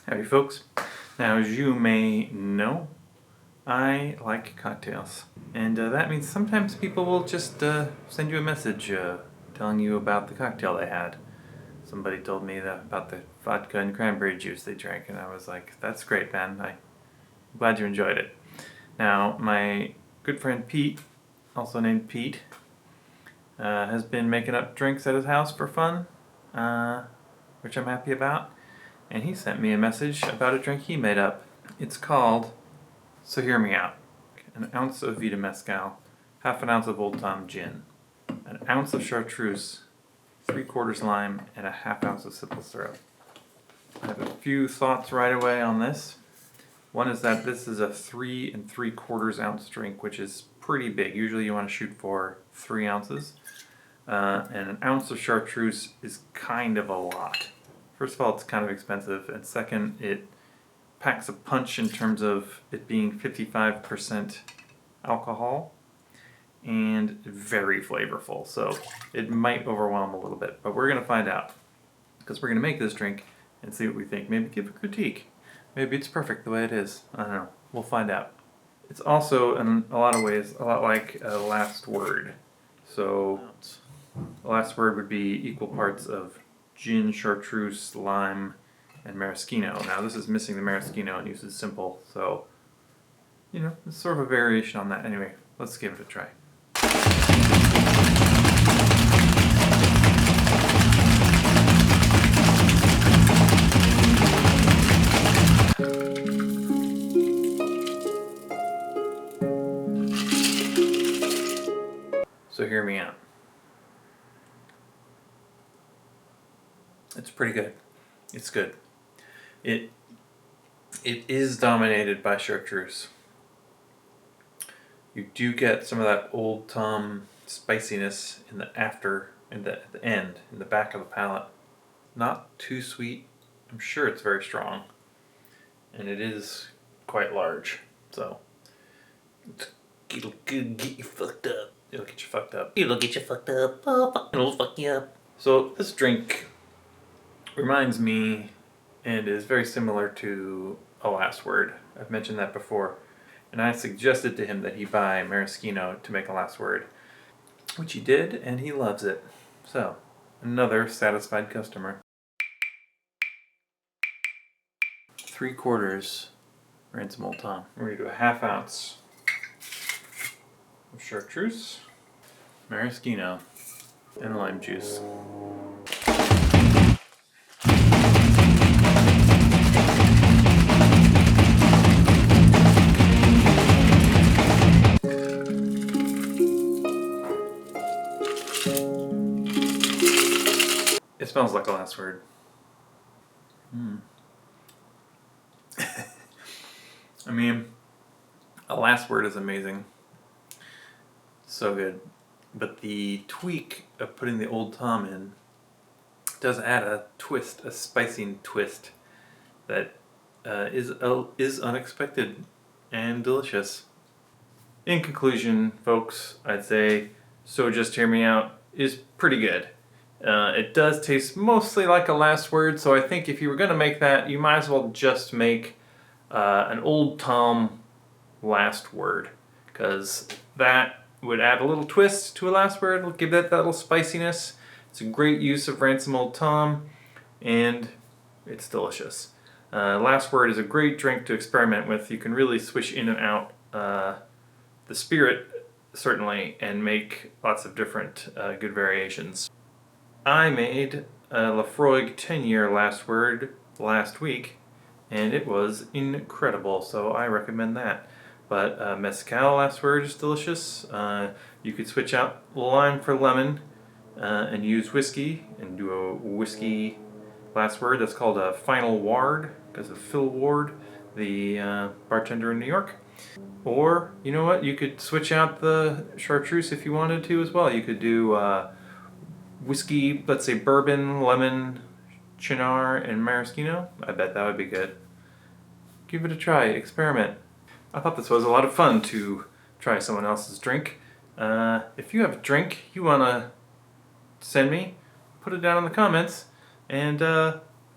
Howdy folks. Now as you may know, I like cocktails. And that means sometimes people will just send you a message telling you about the cocktail they had. Somebody told me about the vodka and cranberry juice they drank, and I was like, that's great, man. I'm glad you enjoyed it. Now, my good friend Pete, also named Pete, has been making up drinks at his house for fun, which I'm happy about. And he sent me a message about a drink he made up. It's called, so hear me out, an ounce of Vida Mezcal, half an ounce of Old Tom gin, an ounce of Chartreuse, 3/4 lime, and a half ounce of simple syrup. I have a few thoughts right away on this. One is that this is a 3 3/4 ounce drink, which is pretty big. Usually you want to shoot for 3 ounces. And an ounce of Chartreuse is kind of a lot. First of all, it's kind of expensive, and second, it packs a punch in terms of it being 55% alcohol and very flavorful, so it might overwhelm a little bit, but we're going to find out, because we're going to make this drink and see what we think. Maybe give a critique. Maybe it's perfect the way it is. I don't know. We'll find out. It's also, in a lot of ways, a lot like a last word. So, the last word would be equal parts of gin, chartreuse, lime, and maraschino. Now this is missing the maraschino and uses simple, so, you know, it's sort of a variation on that. Anyway, let's give it a try. So hear me out. It's pretty good. It's good. It is dominated by chartreuse. You do get some of that Old Tom spiciness in the at the end, in the back of the palate. Not too sweet. I'm sure it's very strong. And it is quite large. So it'll get you fucked up. It'll get you fucked up. It'll get you fucked up. Oh, it'll fuck you up. So this drink reminds me and is very similar to a last word. I've mentioned that before. And I suggested to him that he buy maraschino to make a last word, which he did, and he loves it. So, another satisfied customer. 3/4 Ransom Old Tom. We're going to do a half ounce of chartreuse, maraschino, and lime juice. It smells like a last word. I mean, a last word is amazing. So good. But the tweak of putting the Old Tom in does add a twist, a spicing twist that is unexpected and delicious. In conclusion, folks, I'd say So Just Hear Me Out is pretty good. It does taste mostly like a last word, so I think if you were going to make that, you might as well just make an Old Tom last word, because that would add a little twist to a last word. It'll give that little spiciness. It's a great use of Ransom Old Tom, and it's delicious. Last word is a great drink to experiment with. You can really switch in and out the spirit, certainly, and make lots of different good variations. I made a Lafroig 10-year last word last week, and it was incredible, so I recommend that. But Mezcal last word is delicious. You could switch out lime for lemon and use whiskey and do a whiskey last word. That's called a final ward because of Phil Ward, the bartender in New York. Or, you know what, you could switch out the chartreuse if you wanted to as well. You could do whiskey, let's say bourbon, lemon, Chinar, and maraschino. I bet that would be good. Give it a try, experiment. I thought this was a lot of fun to try someone else's drink. If you have a drink you want to send me, put it down in the comments, and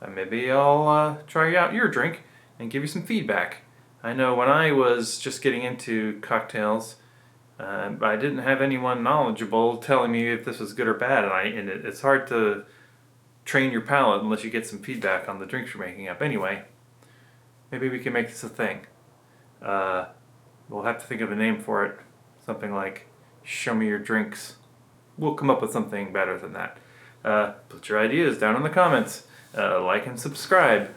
maybe I'll try out your drink and give you some feedback. I know when I was just getting into cocktails, I didn't have anyone knowledgeable telling me if this was good or bad, and it's hard to train your palate unless you get some feedback on the drinks you're making up. Anyway, maybe we can make this a thing. We'll have to think of a name for it. Something like Show Me Your Drinks. We'll come up with something better than that. Put your ideas down in the comments. Like and subscribe.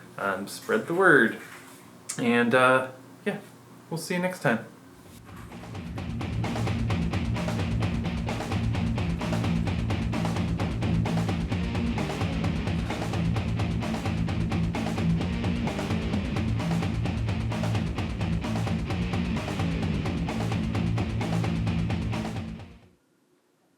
Spread the word. And yeah, we'll see you next time.